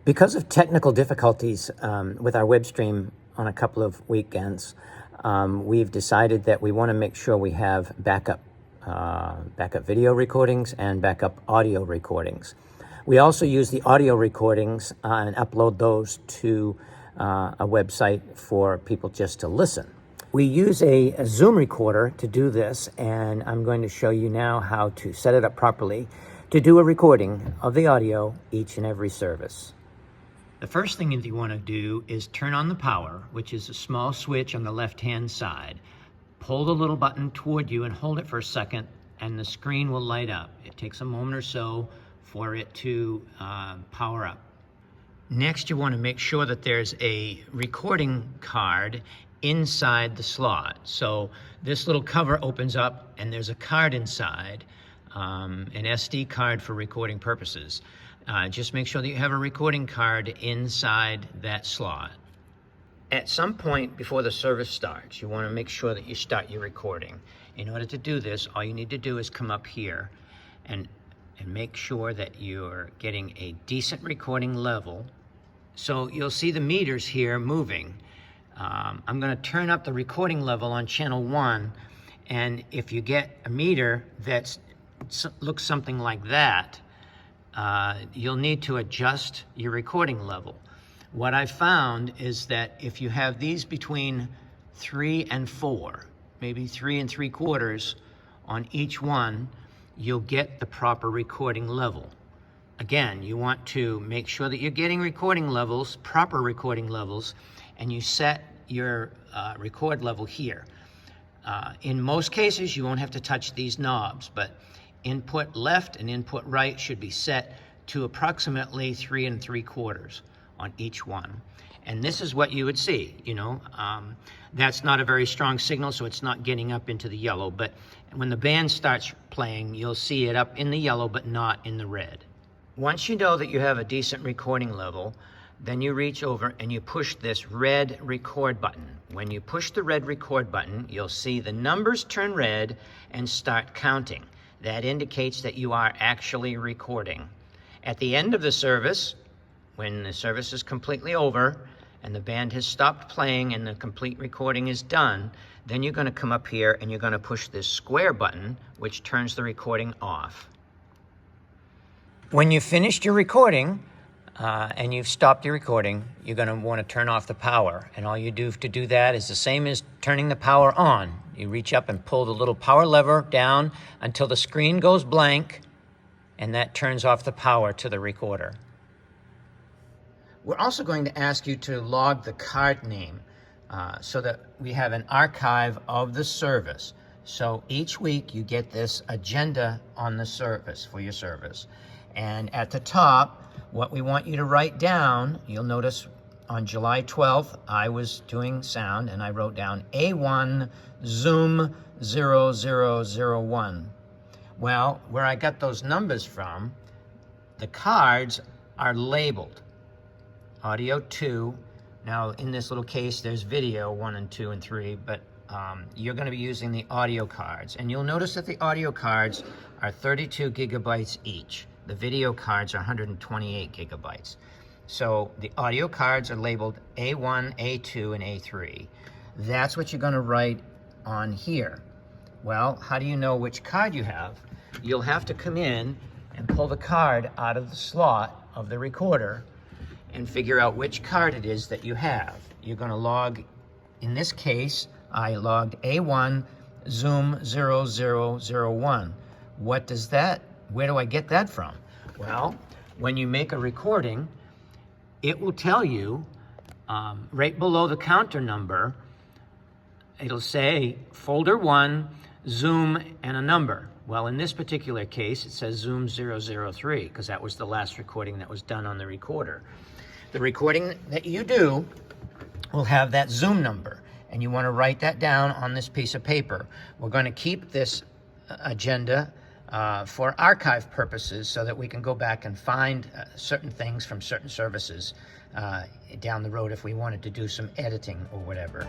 Because of technical difficulties with our web stream on a couple of weekends, we've decided that we want to make sure we have backup video recordings and backup audio recordings. We also use the audio recordings and upload those to a website for people just to listen. We use a Zoom recorder to do this, and I'm going to show you now how to set it up properly to do a recording of the audio each and every service. The first thing that you want to do is turn on the power, which is a small switch on the left-hand side. Pull the little button toward you and hold it for a second, and the screen will light up. It takes a moment or so for it to power up. Next, you want to make sure that there's a recording card inside the slot. So this little cover opens up and there's a card inside, an SD card for recording purposes. Just make sure that you have a recording card inside that slot. At some point before the service starts, you want to make sure that you start your recording. In order to do this, all you need to do is come up here and make sure that you're getting a decent recording level. So you'll see the meters here moving. I'm going to turn up the recording level on channel 1, and if you get a meter that looks something like that, you'll need to adjust your recording level. What I found is that if you have these between 3 and 4, maybe 3 3/4 on each one, you'll get the proper recording level. Again, you want to make sure that you're getting recording levels, proper recording levels, and you set your record level here. In most cases, you won't have to touch these knobs, but input left and input right should be set to approximately 3 3/4 on each one. And this is what you would see, that's not a very strong signal, so it's not getting up into the yellow, but when the band starts playing, you'll see it up in the yellow, but not in the red. Once you know that you have a decent recording level, then you reach over and you push this red record button. When you push the red record button, you'll see the numbers turn red and start counting. That indicates that you are actually recording. At the end of the service, when the service is completely over and the band has stopped playing and the complete recording is done, then you're going to come up here and you're going to push this square button, which turns the recording off. When you've finished your recording and you've stopped your recording, you're going to want to turn off the power. And all you do to do that is the same as turning the power on. You reach up and pull the little power lever down until the screen goes blank, and that turns off the power to the recorder. We're also going to ask you to log the card name so that we have an archive of the service. So each week you get this agenda on the service for your service. And at the top, what we want you to write down, you'll notice on July 12th, I was doing sound and I wrote down A1 Zoom 0001. Well, where I got those numbers from, the cards are labeled. Audio 2. Now, in this little case, there's video 1 and 2 and 3, but you're going to be using the audio cards. And you'll notice that the audio cards are 32 gigabytes each. The video cards are 128 gigabytes. So the audio cards are labeled A1, A2, and A3. That's what you're going to write on here. Well, how do you know which card you have? You'll have to come in and pull the card out of the slot of the recorder and figure out which card it is that you have. You're going to log, in this case, I logged A1 Zoom 0001. What does that, where do I get that from? Well, when you make a recording, it will tell you right below the counter number, it'll say folder 1, Zoom, and a number. Well, in this particular case, it says Zoom 003 because that was the last recording that was done on the recorder. The recording that you do will have that Zoom number, and you want to write that down on this piece of paper. We're going to keep this agenda for archive purposes so that we can go back and find certain things from certain services down the road if we wanted to do some editing or whatever.